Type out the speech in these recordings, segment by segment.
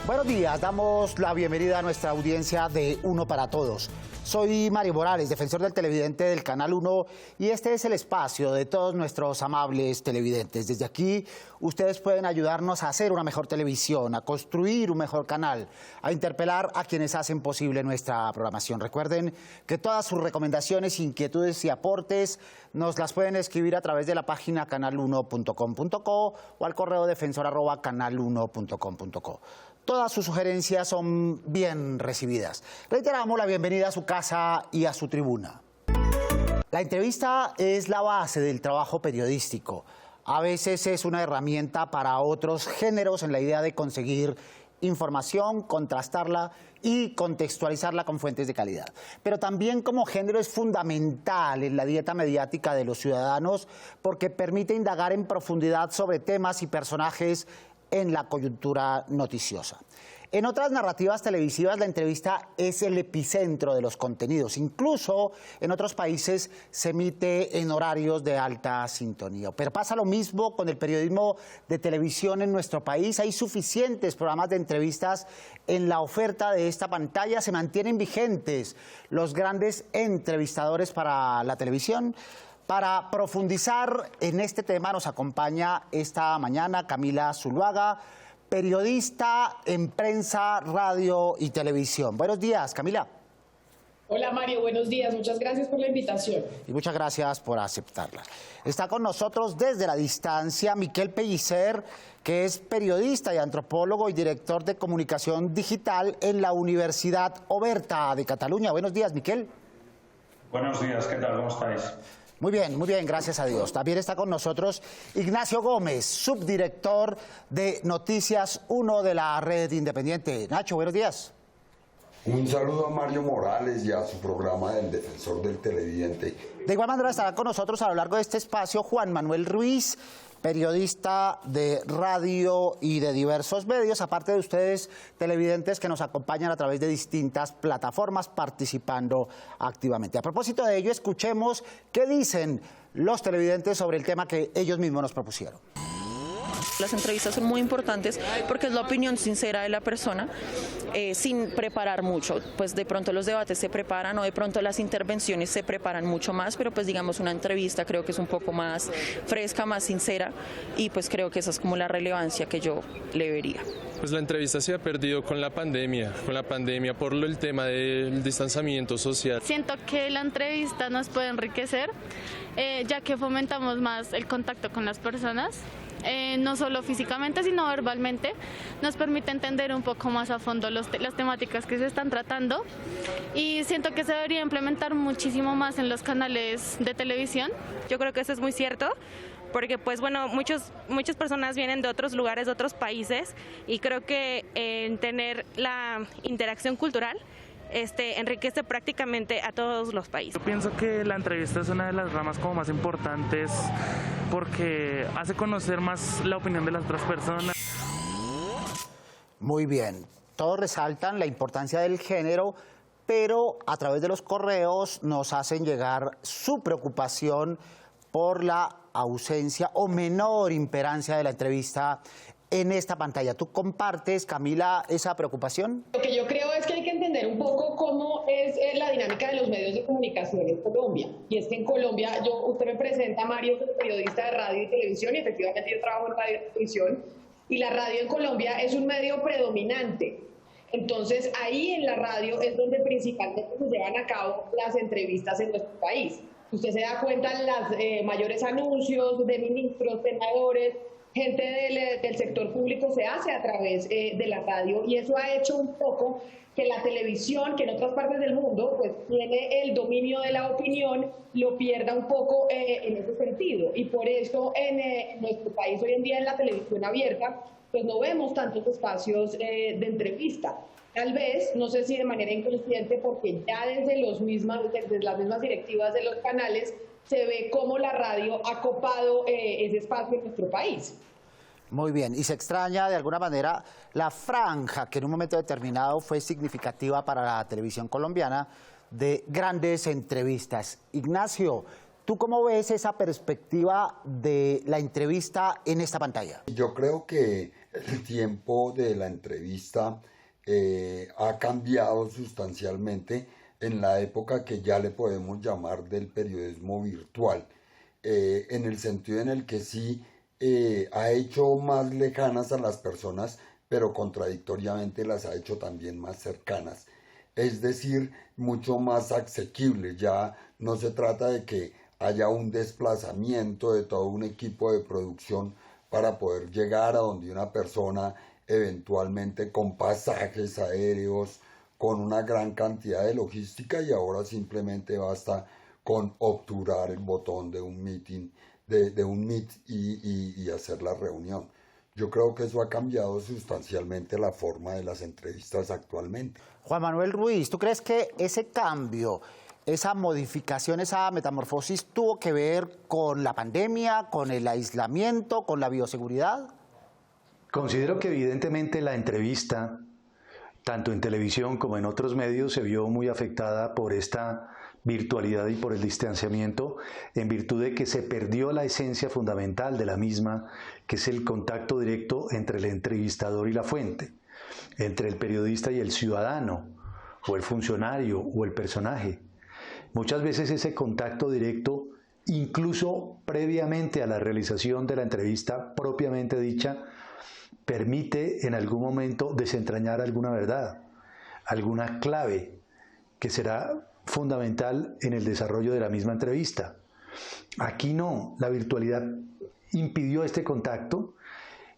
Buenos días, damos la bienvenida a nuestra audiencia de Uno para Todos. Soy Mario Morales, defensor del televidente del Canal 1, y este es el espacio de todos nuestros amables televidentes. Desde aquí, ustedes pueden ayudarnos a hacer una mejor televisión, a construir un mejor canal, a interpelar a quienes hacen posible nuestra programación. Recuerden que todas sus recomendaciones, inquietudes y aportes nos las pueden escribir a través de la página canal1.com.co o al correo defensor@canal1.com.co. Todas sus sugerencias son bien recibidas. Reiteramos la bienvenida a su casa y a su tribuna. La entrevista es la base del trabajo periodístico. A veces es una herramienta para otros géneros en la idea de conseguir información, contrastarla y contextualizarla con fuentes de calidad. Pero también como género es fundamental en la dieta mediática de los ciudadanos porque permite indagar en profundidad sobre temas y personajes en la coyuntura noticiosa. En otras narrativas televisivas, la entrevista es el epicentro de los contenidos. Incluso en otros países se emite en horarios de alta sintonía. Pero pasa lo mismo con el periodismo de televisión en nuestro país. Hay suficientes programas de entrevistas en la oferta de esta pantalla. Se mantienen vigentes los grandes entrevistadores para la televisión. Para profundizar en este tema nos acompaña esta mañana Camila Zuluaga, periodista en prensa, radio y televisión. Buenos días, Camila. Hola Mario, buenos días. Muchas gracias por la invitación. Y muchas gracias por aceptarla. Está con nosotros desde la distancia Miquel Pellicer, que es periodista y antropólogo y director de comunicación digital en la Universidad Oberta de Cataluña. Buenos días, Miquel. Buenos días, ¿qué tal? ¿Cómo estáis? Muy bien, gracias a Dios. También está con nosotros Ignacio Gómez, subdirector de Noticias 1 de la Red Independiente. Nacho, buenos días. Un saludo a Mario Morales y a su programa del Defensor del Televidente. De igual manera estará con nosotros a lo largo de este espacio Juan Manuel Ruiz, periodista de radio y de diversos medios, aparte de ustedes televidentes que nos acompañan a través de distintas plataformas participando activamente. A propósito de ello, escuchemos qué dicen los televidentes sobre el tema que ellos mismos nos propusieron. Las entrevistas son muy importantes porque es la opinión sincera de la persona sin preparar mucho. Pues de pronto los debates se preparan o de pronto las intervenciones se preparan mucho más, pero pues digamos una entrevista creo que es un poco más fresca, más sincera y pues creo que esa es como la relevancia que yo le vería. Pues la entrevista se ha perdido con la pandemia por el tema del distanciamiento social. Siento que la entrevista nos puede enriquecer, ya que fomentamos más el contacto con las personas. No solo físicamente, sino verbalmente, nos permite entender un poco más a fondo las temáticas que se están tratando y siento que se debería implementar muchísimo más en los canales de televisión. Yo creo que eso es muy cierto, porque pues bueno, muchas personas vienen de otros lugares, de otros países y creo que tener la interacción cultural enriquece prácticamente a todos los países. Yo pienso que la entrevista es una de las ramas como más importantes porque hace conocer más la opinión de las otras personas. Muy bien, todos resaltan la importancia del género, pero a través de los correos nos hacen llegar su preocupación por la ausencia o menor imperancia de la entrevista en esta pantalla. ¿Tú compartes, Camila, esa preocupación? Lo que yo creo es que hay que entender un poco cómo es la dinámica de los medios de comunicación en Colombia. Y es que en Colombia, usted me presenta, Mario, como periodista de radio y televisión, y efectivamente yo trabajo en radio y televisión, y la radio en Colombia es un medio predominante. Entonces, ahí en la radio es donde principalmente se llevan a cabo las entrevistas en nuestro país. Usted se da cuenta en los mayores anuncios de ministros, senadores, gente del sector público se hace a través de la radio, y eso ha hecho un poco que la televisión, que en otras partes del mundo pues tiene el dominio de la opinión, lo pierda un poco en ese sentido. Y por eso en nuestro país hoy en día en la televisión abierta pues no vemos tantos espacios de entrevista. Tal vez, no sé si de manera inconsciente, porque ya desde las mismas directivas de los canales se ve cómo la radio ha copado ese espacio en nuestro país. Muy bien, y se extraña de alguna manera la franja que en un momento determinado fue significativa para la televisión colombiana de grandes entrevistas. Ignacio, ¿tú cómo ves esa perspectiva de la entrevista en esta pantalla? Yo creo que el tiempo de la entrevista ha cambiado sustancialmente en la época que ya le podemos llamar del periodismo virtual, en el sentido en el que sí ha hecho más lejanas a las personas, pero contradictoriamente las ha hecho también más cercanas. Es decir, mucho más asequible. Ya no se trata de que haya un desplazamiento de todo un equipo de producción para poder llegar a donde una persona, eventualmente con pasajes aéreos, con una gran cantidad de logística, y ahora simplemente basta con obturar el botón de un meeting, de un meet y hacer la reunión. Yo creo que eso ha cambiado sustancialmente la forma de las entrevistas actualmente. Juan Manuel Ruiz, ¿tú crees que ese cambio, esa modificación, esa metamorfosis tuvo que ver con la pandemia, con el aislamiento, con la bioseguridad? Considero que evidentemente la entrevista, tanto en televisión como en otros medios, se vio muy afectada por esta virtualidad y por el distanciamiento, en virtud de que se perdió la esencia fundamental de la misma, que es el contacto directo entre el entrevistador y la fuente, entre el periodista y el ciudadano, o el funcionario, o el personaje. Muchas veces ese contacto directo, incluso previamente a la realización de la entrevista propiamente dicha, permite en algún momento desentrañar alguna verdad, alguna clave que será fundamental en el desarrollo de la misma entrevista. Aquí no, la virtualidad impidió este contacto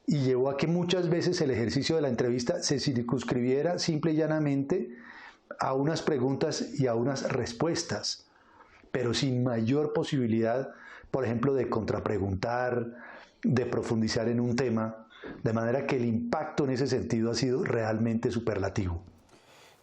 y llevó a que muchas veces el ejercicio de la entrevista se circunscribiera simple y llanamente a unas preguntas y a unas respuestas, pero sin mayor posibilidad, por ejemplo, de contrapreguntar, de profundizar en un tema, de manera que el impacto en ese sentido ha sido realmente superlativo.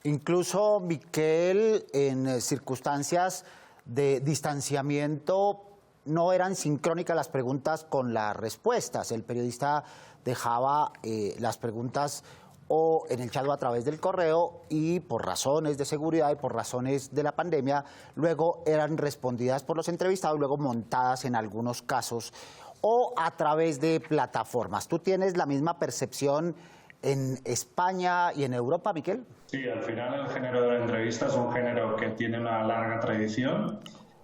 Incluso, Miquel, en circunstancias de distanciamiento no eran sincrónicas las preguntas con las respuestas. El periodista dejaba las preguntas o en el chat o a través del correo, y por razones de seguridad y por razones de la pandemia, luego eran respondidas por los entrevistados, luego montadas en algunos casos o a través de plataformas. ¿Tú tienes la misma percepción en España y en Europa, Miquel? Sí, al final el género de la entrevista es un género que tiene una larga tradición,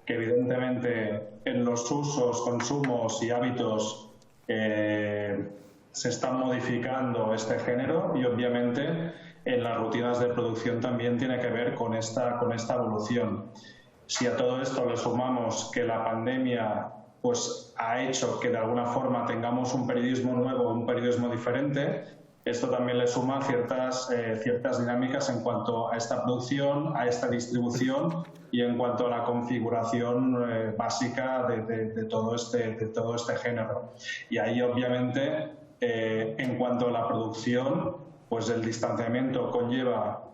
que evidentemente en los usos, consumos y hábitos se está modificando este género, y obviamente en las rutinas de producción también tiene que ver con esta evolución. Si a todo esto le sumamos que la pandemia pues ha hecho que de alguna forma tengamos un periodismo nuevo, un periodismo diferente, esto también le suma ciertas dinámicas en cuanto a esta producción, a esta distribución y en cuanto a la configuración básica de todo este género. Y ahí obviamente en cuanto a la producción, pues el distanciamiento conlleva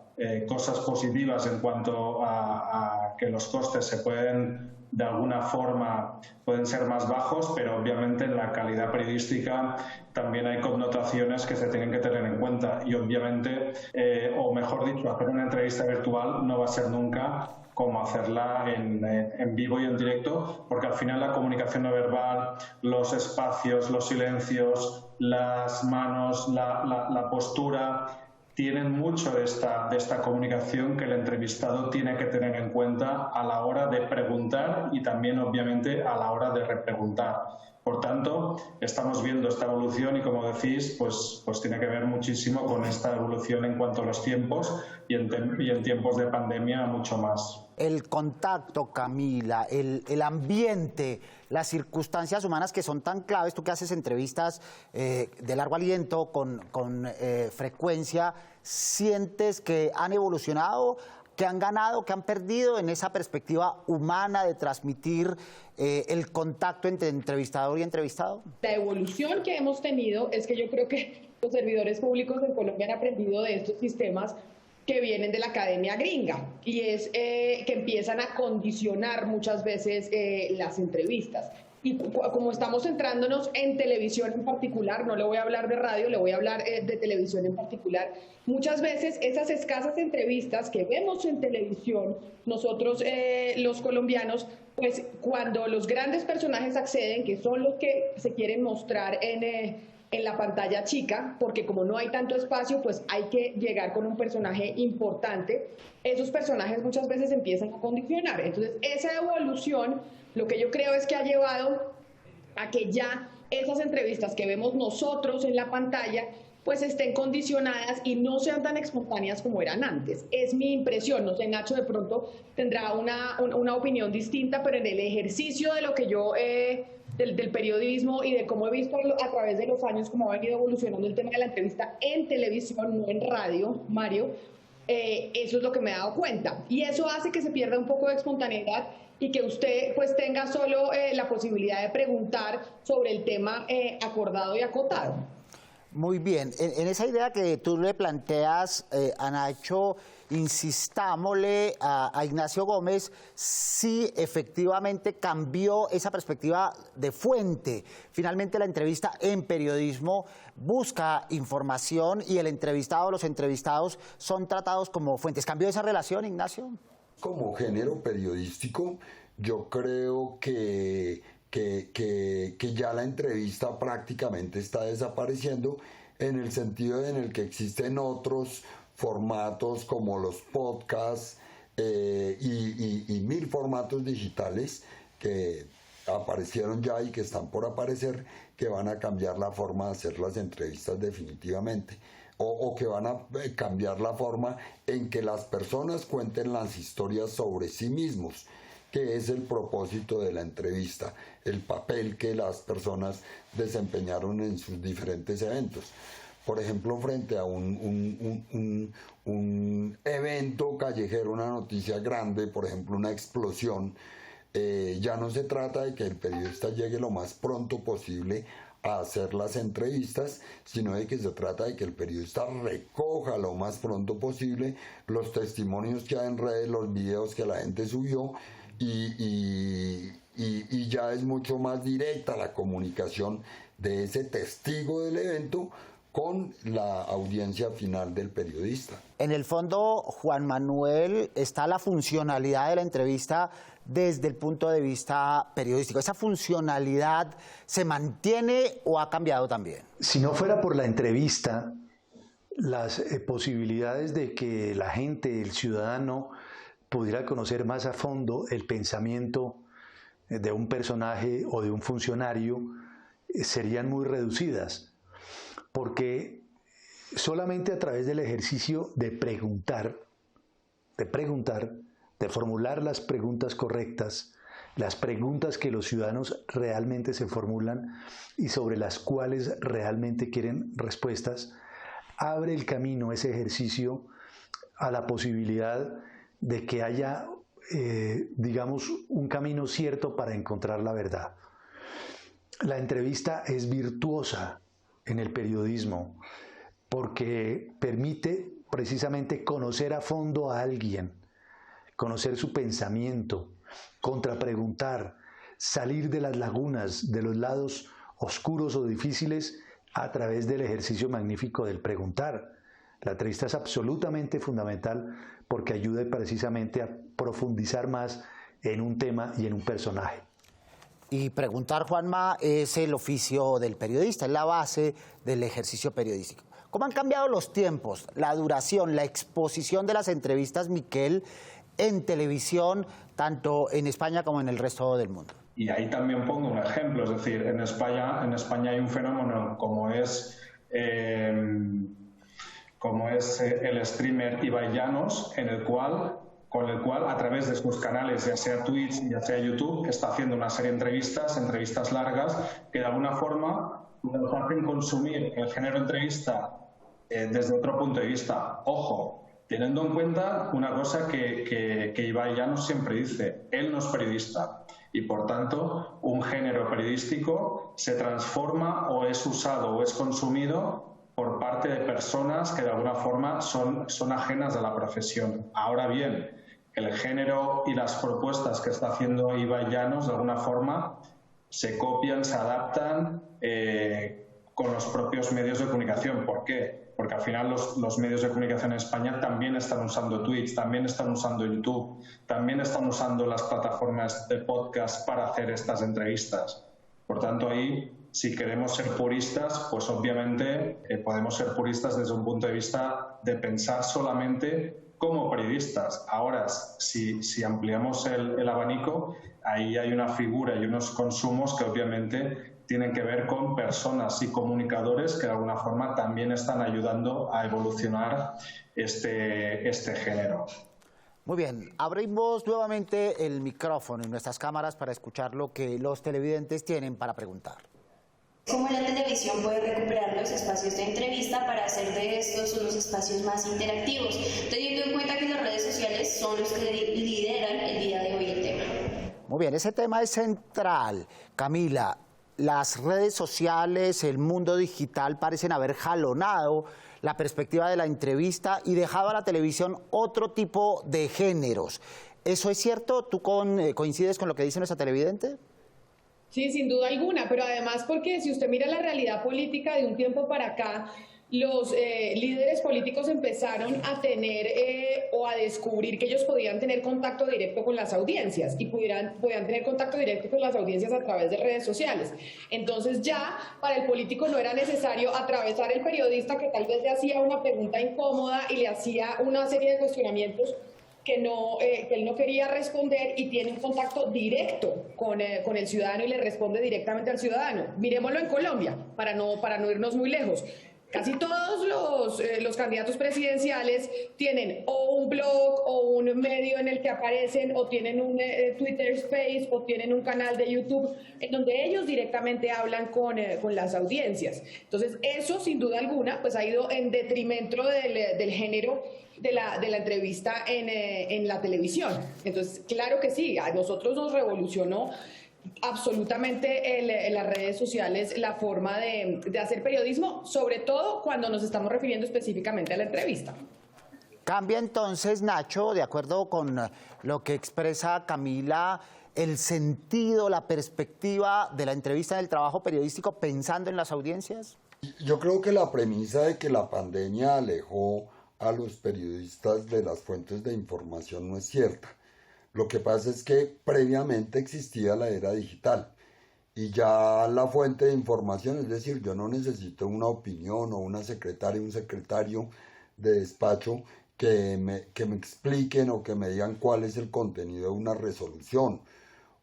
cosas positivas en cuanto a que los costes se pueden, de alguna forma, pueden ser más bajos, pero obviamente en la calidad periodística también hay connotaciones que se tienen que tener en cuenta, y obviamente, o mejor dicho, hacer una entrevista virtual no va a ser nunca como hacerla en vivo y en directo, porque al final la comunicación no verbal, los espacios, los silencios, las manos, la postura, tienen mucho de esta comunicación que el entrevistado tiene que tener en cuenta a la hora de preguntar y también, obviamente, a la hora de repreguntar. Por tanto, estamos viendo esta evolución y, como decís, pues tiene que ver muchísimo con esta evolución en cuanto a los tiempos, y en tiempos de pandemia mucho más. El contacto, Camila, el ambiente, las circunstancias humanas que son tan claves, tú que haces entrevistas de largo aliento con frecuencia, ¿sientes que han evolucionado, que han ganado, que han perdido en esa perspectiva humana de transmitir el contacto entre entrevistador y entrevistado? La evolución que hemos tenido es que yo creo que los servidores públicos en Colombia han aprendido de estos sistemas que vienen de la academia gringa, y es que empiezan a condicionar muchas veces las entrevistas. Y como estamos centrándonos en televisión en particular, no le voy a hablar de radio, le voy a hablar de televisión en particular, muchas veces esas escasas entrevistas que vemos en televisión, nosotros los colombianos, pues cuando los grandes personajes acceden, que son los que se quieren mostrar en la pantalla chica, porque como no hay tanto espacio, pues hay que llegar con un personaje importante. Esos personajes muchas veces empiezan a condicionar. Entonces, esa evolución, lo que yo creo es que ha llevado a que ya esas entrevistas que vemos nosotros en la pantalla pues estén condicionadas y no sean tan espontáneas como eran antes. Es mi impresión, no sé, Nacho de pronto tendrá una opinión distinta, pero en el ejercicio de lo que yo, del periodismo y de cómo he visto a través de los años cómo ha venido evolucionando el tema de la entrevista en televisión, no en radio, Mario, eso es lo que me he dado cuenta. Y eso hace que se pierda un poco de espontaneidad y que usted pues tenga solo la posibilidad de preguntar sobre el tema acordado y acotado. Muy bien, en esa idea que tú le planteas a Nacho, insistámosle a Ignacio Gómez si efectivamente cambió esa perspectiva de fuente. Finalmente la entrevista en periodismo busca información y el entrevistado, los entrevistados son tratados como fuentes. ¿Cambió esa relación, Ignacio? Como género periodístico, yo creo que ya la entrevista prácticamente está desapareciendo en el sentido en el que existen otros formatos como los podcasts y mil formatos digitales que aparecieron ya y que están por aparecer, que van a cambiar la forma de hacer las entrevistas definitivamente. O que van a cambiar la forma en que las personas cuenten las historias sobre sí mismos, que es el propósito de la entrevista, el papel que las personas desempeñaron en sus diferentes eventos. Por ejemplo, frente a un evento callejero, una noticia grande, por ejemplo, una explosión, ya no se trata de que el periodista llegue lo más pronto posible a hacer las entrevistas, sino de que se trata de que el periodista recoja lo más pronto posible los testimonios que hay en redes, los videos que la gente subió, y ya es mucho más directa la comunicación de ese testigo del evento con la audiencia final del periodista. En el fondo, Juan Manuel, está la funcionalidad de la entrevista desde el punto de vista periodístico. ¿Esa funcionalidad se mantiene o ha cambiado también? Si no fuera por la entrevista, las posibilidades de que la gente, el ciudadano, pudiera conocer más a fondo el pensamiento de un personaje o de un funcionario serían muy reducidas, porque solamente a través del ejercicio de preguntar, de formular las preguntas correctas, las preguntas que los ciudadanos realmente se formulan y sobre las cuales realmente quieren respuestas, abre el camino ese ejercicio a la posibilidad de que haya, digamos, un camino cierto para encontrar la verdad. La entrevista es virtuosa en el periodismo porque permite precisamente conocer a fondo a alguien, conocer su pensamiento, contrapreguntar, salir de las lagunas, de los lados oscuros o difíciles a través del ejercicio magnífico del preguntar. La entrevista es absolutamente fundamental porque ayuda precisamente a profundizar más en un tema y en un personaje. Y preguntar, Juanma, es el oficio del periodista, es la base del ejercicio periodístico. ¿Cómo han cambiado los tiempos, la duración, la exposición de las entrevistas, Miquel, en televisión, tanto en España como en el resto del mundo? Y ahí también pongo un ejemplo, es decir, en España hay un fenómeno como es el streamer Ibai Llanos, con el cual a través de sus canales, ya sea Twitch, ya sea YouTube, está haciendo una serie de entrevistas largas, que de alguna forma nos hacen consumir el género entrevista desde otro punto de vista. Ojo, teniendo en cuenta una cosa que Ibai Llanos siempre dice: él no es periodista y por tanto un género periodístico se transforma o es usado o es consumido por parte de personas que de alguna forma son ajenas a la profesión. Ahora bien, el género y las propuestas que está haciendo Ibai Llanos de alguna forma se copian, se adaptan con los propios medios de comunicación. ¿Por qué? Porque al final los medios de comunicación en España también están usando Twitch, también están usando YouTube, también están usando las plataformas de podcast para hacer estas entrevistas. Por tanto, ahí si queremos ser puristas, pues obviamente podemos ser puristas desde un punto de vista de pensar solamente como periodistas. Ahora, si ampliamos el abanico, ahí hay una figura y unos consumos que obviamente tienen que ver con personas y comunicadores que de alguna forma también están ayudando a evolucionar este género. Muy bien, abrimos nuevamente el micrófono en nuestras cámaras para escuchar lo que los televidentes tienen para preguntar. ¿Cómo la televisión puede recuperar los espacios de entrevista para hacer de estos unos espacios más interactivos, teniendo en cuenta que las redes sociales son los que lideran el día de hoy el tema? Muy bien, ese tema es central. Camila, las redes sociales, el mundo digital parecen haber jalonado la perspectiva de la entrevista y dejado a la televisión otro tipo de géneros. ¿Eso es cierto? ¿Tú coincides con lo que dice nuestra televidente? Sí, sin duda alguna, pero además porque si usted mira la realidad política de un tiempo para acá, los líderes políticos empezaron a tener o a descubrir que ellos podían tener contacto directo con las audiencias y podían tener contacto directo con las audiencias a través de redes sociales. Entonces ya para el político no era necesario atravesar el periodista que tal vez le hacía una pregunta incómoda y le hacía una serie de cuestionamientos que él no quería responder, y tiene un contacto directo con el ciudadano y le responde directamente al ciudadano. Miremoslo en Colombia, para no irnos muy lejos. Casi todos los candidatos presidenciales tienen o un blog o un medio en el que aparecen, o tienen un Twitter Space, o tienen un canal de YouTube en donde ellos directamente hablan con las audiencias. Entonces eso sin duda alguna pues ha ido en detrimento del género de la entrevista en la televisión. Entonces claro que sí, a nosotros nos revolucionó absolutamente en las redes sociales la forma de hacer periodismo, sobre todo cuando nos estamos refiriendo específicamente a la entrevista. Cambia entonces, Nacho, de acuerdo con lo que expresa Camila, el sentido, la perspectiva de la entrevista en el trabajo periodístico pensando en las audiencias. Yo creo que la premisa de que la pandemia alejó a los periodistas de las fuentes de información no es cierta. Lo que pasa es que previamente existía la era digital y ya la fuente de información, es decir, yo no necesito una opinión o una secretaria, un secretario de despacho que me expliquen o que me digan cuál es el contenido de una resolución,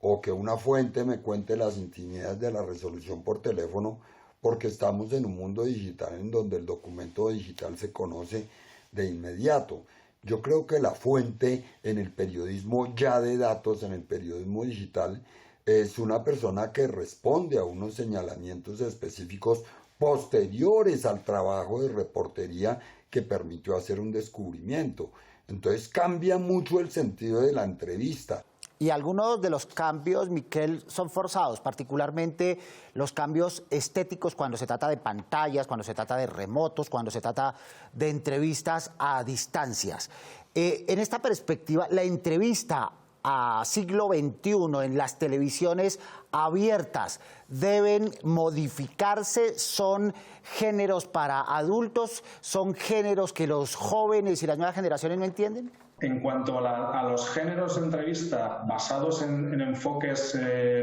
o que una fuente me cuente las intimidades de la resolución por teléfono, porque estamos en un mundo digital en donde el documento digital se conoce de inmediato. Yo creo que la fuente en el periodismo ya de datos, en el periodismo digital, es una persona que responde a unos señalamientos específicos posteriores al trabajo de reportería que permitió hacer un descubrimiento. Entonces cambia mucho el sentido de la entrevista. Y algunos de los cambios, Miquel, son forzados, particularmente los cambios estéticos cuando se trata de pantallas, cuando se trata de remotos, cuando se trata de entrevistas a distancias. En esta perspectiva, la entrevista a siglo XXI en las televisiones abiertas deben modificarse. ¿Son géneros para adultos? ¿Son géneros que los jóvenes y las nuevas generaciones no entienden? En cuanto a los géneros de entrevista basados en enfoques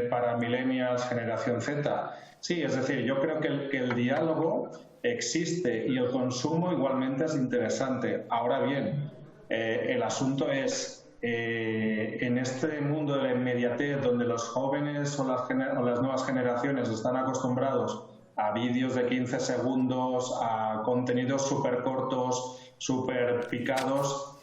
para millennials, generación Z, sí, es decir, yo creo que el diálogo existe y el consumo igualmente es interesante. Ahora bien, el asunto es, en este mundo de la inmediatez, donde los jóvenes o las nuevas generaciones están acostumbrados a vídeos de 15 segundos, a contenidos súper cortos, súper picados,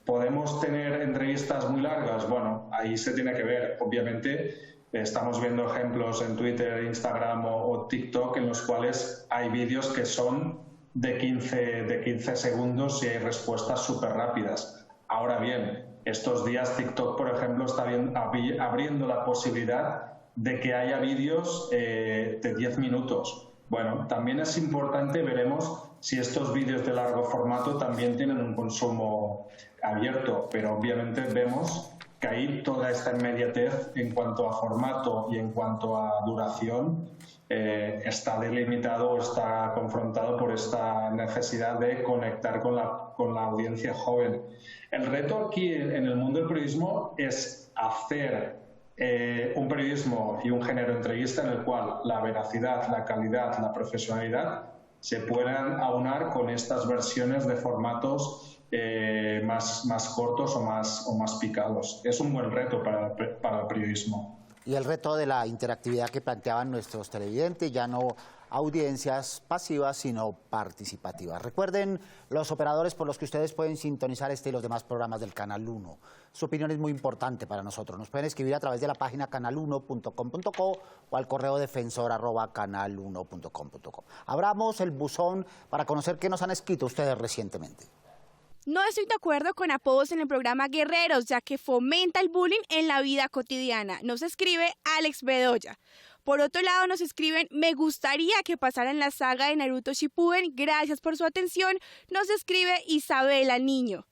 ¿podemos tener entrevistas muy largas? Bueno, ahí se tiene que ver. Obviamente estamos viendo ejemplos en Twitter, Instagram o TikTok en los cuales hay vídeos que son de 15 segundos y hay respuestas súper rápidas. Ahora bien, estos días TikTok, por ejemplo, está abriendo la posibilidad de que haya vídeos de 10 minutos. Bueno, también es importante, veremos si estos vídeos de largo formato también tienen un consumo abierto, pero obviamente vemos que ahí toda esta inmediatez en cuanto a formato y en cuanto a duración está delimitado o está confrontado por esta necesidad de conectar con la audiencia joven. El reto aquí en el mundo del periodismo es hacer un periodismo y un género de entrevista en el cual la veracidad, la calidad, la profesionalidad se puedan aunar con estas versiones de formatos más cortos o más picados. Es un buen reto para el periodismo. Y el reto de la interactividad que planteaban nuestros televidentes, ya no audiencias pasivas, sino participativas. Recuerden los operadores por los que ustedes pueden sintonizar este y los demás programas del Canal 1. Su opinión es muy importante para nosotros. Nos pueden escribir a través de la página canal1.com.co o al correo defensor@canal1.com.co. Abramos el buzón para conocer qué nos han escrito ustedes recientemente. No estoy de acuerdo con apodos en el programa Guerreros, ya que fomenta el bullying en la vida cotidiana. Nos escribe Alex Bedoya. Por otro lado, nos escriben, me gustaría que pasaran la saga de Naruto Shippuden, gracias por su atención. Nos escribe Isabela Niño.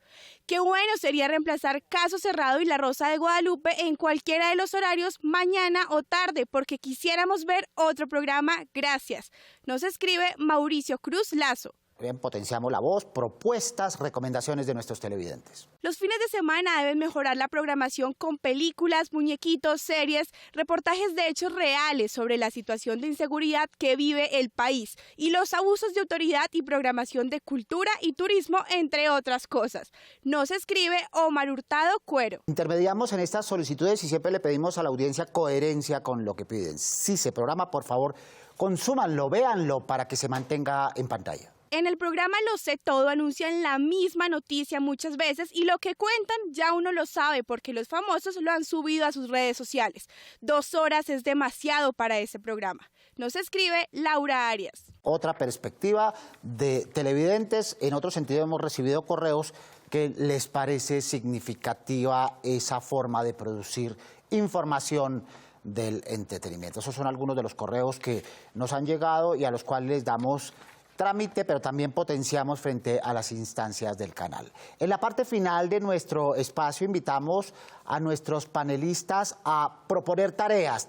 Qué bueno sería reemplazar Caso Cerrado y La Rosa de Guadalupe en cualquiera de los horarios, mañana o tarde, porque quisiéramos ver otro programa, gracias. Nos escribe Mauricio Cruz Lazo. Bien, potenciamos la voz, propuestas, recomendaciones de nuestros televidentes. Los fines de semana deben mejorar la programación con películas, muñequitos, series, reportajes de hechos reales sobre la situación de inseguridad que vive el país y los abusos de autoridad y programación de cultura y turismo, entre otras cosas. Nos escribe Omar Hurtado Cuero. Intermediamos en estas solicitudes y siempre le pedimos a la audiencia coherencia con lo que piden. Si se programa, por favor, consúmanlo, véanlo para que se mantenga en pantalla. En el programa Lo Sé Todo anuncian la misma noticia muchas veces y lo que cuentan ya uno lo sabe porque los famosos lo han subido a sus redes sociales. 2 horas es demasiado para ese programa. Nos escribe Laura Arias. Otra perspectiva de televidentes. En otro sentido hemos recibido correos que les parece significativa esa forma de producir información del entretenimiento. Esos son algunos de los correos que nos han llegado y a los cuales les damos trámite, pero también potenciamos frente a las instancias del canal. En la parte final de nuestro espacio invitamos a nuestros panelistas a proponer tareas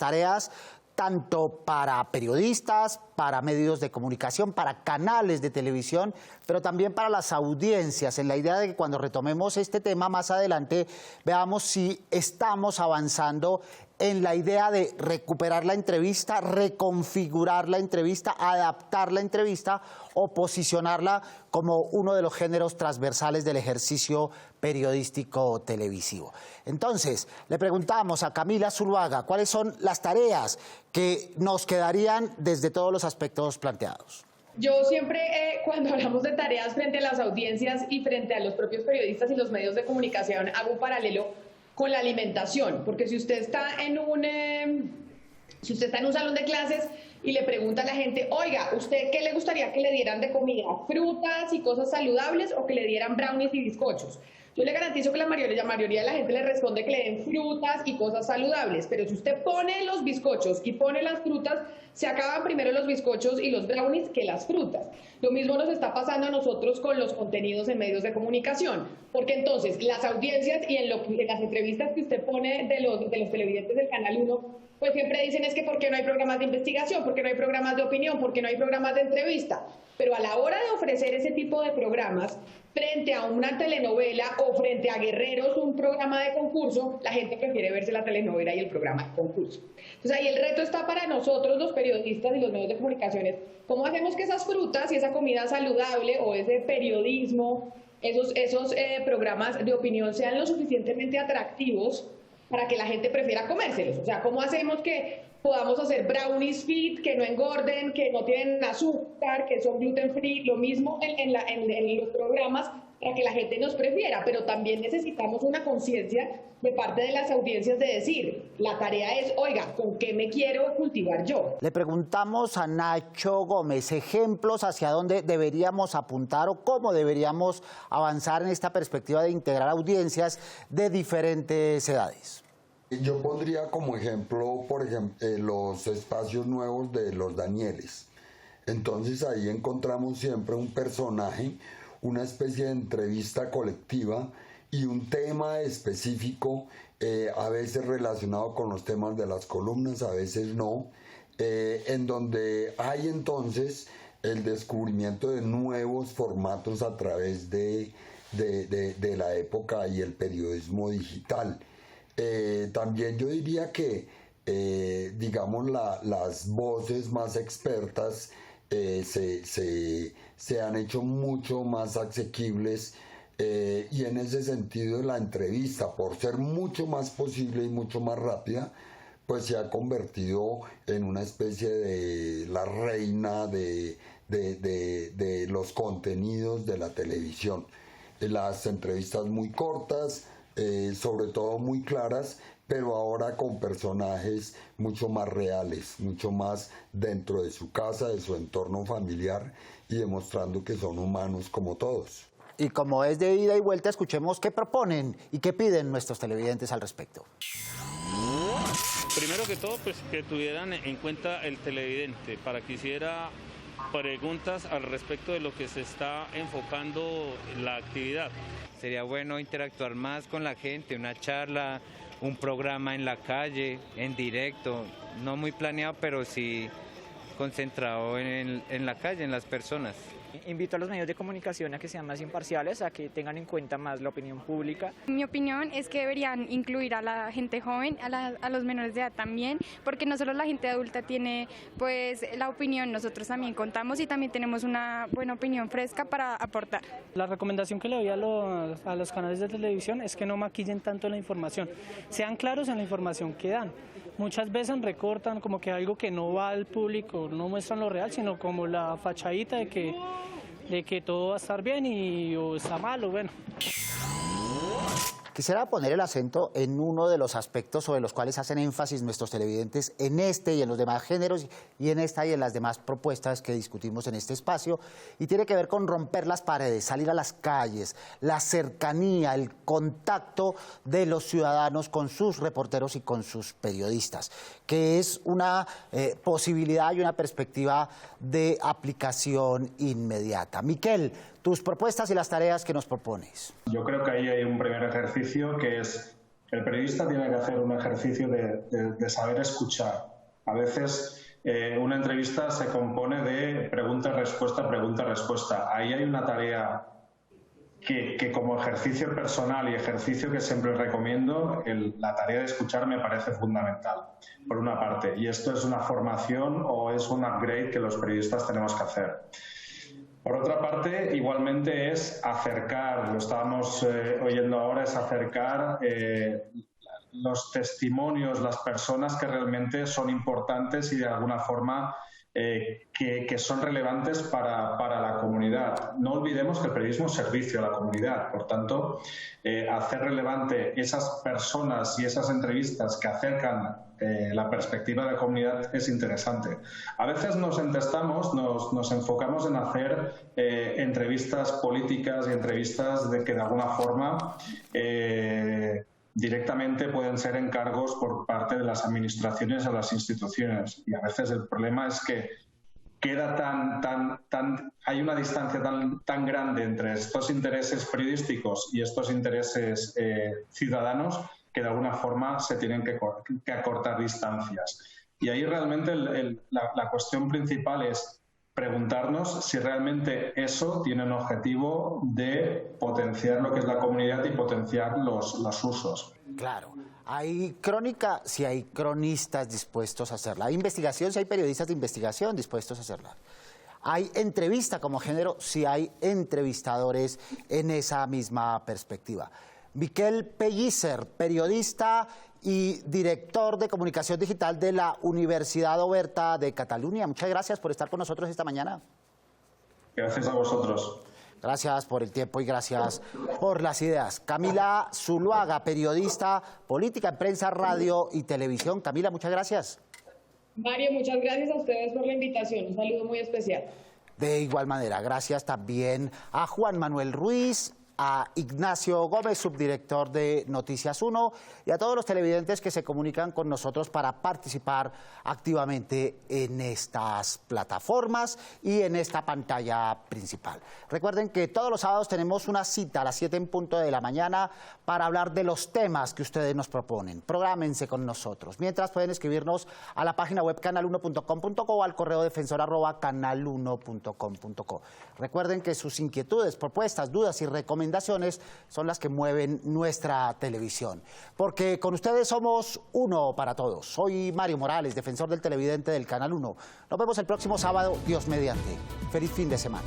tanto para periodistas, para medios de comunicación, para canales de televisión, pero también para las audiencias, en la idea de que cuando retomemos este tema más adelante, veamos si estamos avanzando en la idea de recuperar la entrevista, reconfigurar la entrevista, adaptar la entrevista o posicionarla como uno de los géneros transversales del ejercicio periodístico televisivo. Entonces, le preguntamos a Camila Zuluaga cuáles son las tareas que nos quedarían desde todos los aspectos planteados. Yo siempre, cuando hablamos de tareas frente a las audiencias y frente a los propios periodistas y los medios de comunicación, hago un paralelo con la alimentación, porque si usted está en un salón de clases y le pregunta a la gente, oiga, ¿usted qué le gustaría que le dieran de comida? ¿Frutas y cosas saludables o que le dieran brownies y bizcochos? Yo le garantizo que la mayoría de la gente le responde que le den frutas y cosas saludables, pero si usted pone los bizcochos y pone las frutas, se acaban primero los bizcochos y los brownies que las frutas. Lo mismo nos está pasando a nosotros con los contenidos en medios de comunicación, porque entonces las audiencias y en las entrevistas que usted pone de los televidentes del Canal 1, pues siempre dicen es que ¿por qué no hay programas de investigación? ¿Por qué no hay programas de opinión? ¿Por qué no hay programas de entrevista? Pero a la hora de ofrecer ese tipo de programas, frente a una telenovela o frente a Guerreros, un programa de concurso, la gente prefiere verse la telenovela y el programa de concurso. Entonces ahí el reto está para nosotros, los periodistas y los medios de comunicaciones, ¿cómo hacemos que esas frutas y esa comida saludable o ese periodismo, esos programas de opinión sean lo suficientemente atractivos para que la gente prefiera comérselos? O sea, ¿cómo hacemos que podamos hacer brownies fit, que no engorden, que no tienen azúcar, que son gluten free, lo mismo en los programas para que la gente nos prefiera? Pero también necesitamos una conciencia de parte de las audiencias de decir, la tarea es, oiga, ¿con qué me quiero cultivar yo? Le preguntamos a Nacho Gómez ejemplos hacia dónde deberíamos apuntar o cómo deberíamos avanzar en esta perspectiva de integrar audiencias de diferentes edades. Yo pondría como ejemplo, los espacios nuevos de los Danieles. Entonces ahí encontramos siempre un personaje, una especie de entrevista colectiva y un tema específico, a veces relacionado con los temas de las columnas, a veces no, en donde hay entonces el descubrimiento de nuevos formatos a través de la época y el periodismo digital. También yo diría que, digamos, las voces más expertas se han hecho mucho más asequibles, y en ese sentido la entrevista, por ser mucho más posible y mucho más rápida, pues se ha convertido en una especie de la reina de los contenidos de la televisión. Las entrevistas muy cortas, sobre todo muy claras, pero ahora con personajes mucho más reales, mucho más dentro de su casa, de su entorno familiar, y demostrando que son humanos como todos. Y como es de ida y vuelta, escuchemos qué proponen y qué piden nuestros televidentes al respecto. Primero que todo, pues que tuvieran en cuenta el televidente para que hiciera preguntas al respecto de lo que se está enfocando la actividad. Sería bueno interactuar más con la gente, una charla, un programa en la calle, en directo, no muy planeado, pero sí concentrado en la calle, en las personas. Invito a los medios de comunicación a que sean más imparciales, a que tengan en cuenta más la opinión pública. Mi opinión es que deberían incluir a la gente joven, a los menores de edad también, porque no solo la gente adulta tiene pues la opinión, nosotros también contamos y también tenemos una buena opinión fresca para aportar. La recomendación que le doy a los canales de televisión es que no maquillen tanto la información, sean claros en la información que dan. Muchas veces recortan como que algo que no va al público, no muestran lo real, sino como la fachadita de que todo va a estar bien y o está mal o bueno. Quisiera poner el acento en uno de los aspectos sobre los cuales hacen énfasis nuestros televidentes en este y en los demás géneros y en esta y en las demás propuestas que discutimos en este espacio, y tiene que ver con romper las paredes, salir a las calles, la cercanía, el contacto de los ciudadanos con sus reporteros y con sus periodistas, que es una posibilidad y una perspectiva de aplicación inmediata. Miquel, tus propuestas y las tareas que nos propones. Yo creo que ahí hay un primer ejercicio, que es el periodista tiene que hacer un ejercicio de saber escuchar. A veces una entrevista se compone de pregunta-respuesta, pregunta-respuesta. Ahí hay una tarea que como ejercicio personal y ejercicio que siempre recomiendo, la tarea de escuchar me parece fundamental, por una parte. Y esto es una formación o es un upgrade que los periodistas tenemos que hacer. Por otra parte, igualmente es acercar, lo estábamos oyendo ahora, es acercar los testimonios, las personas que realmente son importantes y de alguna forma que son relevantes para la comunidad. No olvidemos que el periodismo es servicio a la comunidad, por tanto, hacer relevante esas personas y esas entrevistas que acercan la perspectiva de la comunidad es interesante. A veces nos entestamos, nos enfocamos en hacer entrevistas políticas y entrevistas que de alguna forma directamente pueden ser encargos por parte de las administraciones o las instituciones. Y a veces el problema es que queda hay una distancia tan grande entre estos intereses periodísticos y estos intereses ciudadanos que de alguna forma se tienen que acortar distancias. Y ahí realmente la cuestión principal es preguntarnos si realmente eso tiene un objetivo de potenciar lo que es la comunidad y potenciar los usos. Claro, hay crónica si hay cronistas dispuestos a hacerla, hay investigación si hay periodistas de investigación dispuestos a hacerla. Hay entrevista como género si hay entrevistadores en esa misma perspectiva. Miquel Pellicer, periodista y director de comunicación digital de la Universidad Oberta de Cataluña. Muchas gracias por estar con nosotros esta mañana. Gracias a vosotros. Gracias por el tiempo y gracias por las ideas. Camila Zuluaga, periodista política en prensa, radio y televisión. Camila, muchas gracias. Mario, muchas gracias a ustedes por la invitación. Un saludo muy especial. De igual manera, gracias también a Juan Manuel Ruiz, a Ignacio Gómez, subdirector de Noticias 1, y a todos los televidentes que se comunican con nosotros para participar activamente en estas plataformas y en esta pantalla principal. Recuerden que todos los sábados tenemos una cita a las 7 en punto de la mañana para hablar de los temas que ustedes nos proponen. Prográmense con nosotros. Mientras pueden escribirnos a la página web canal1.com.co o al correo defensor@canal1.com.co. Recuerden que sus inquietudes, propuestas, dudas y recomendaciones recomendaciones son las que mueven nuestra televisión. Porque con ustedes somos uno para todos. Soy Mario Morales, defensor del televidente del Canal 1. Nos vemos el próximo sábado, Dios mediante. Feliz fin de semana.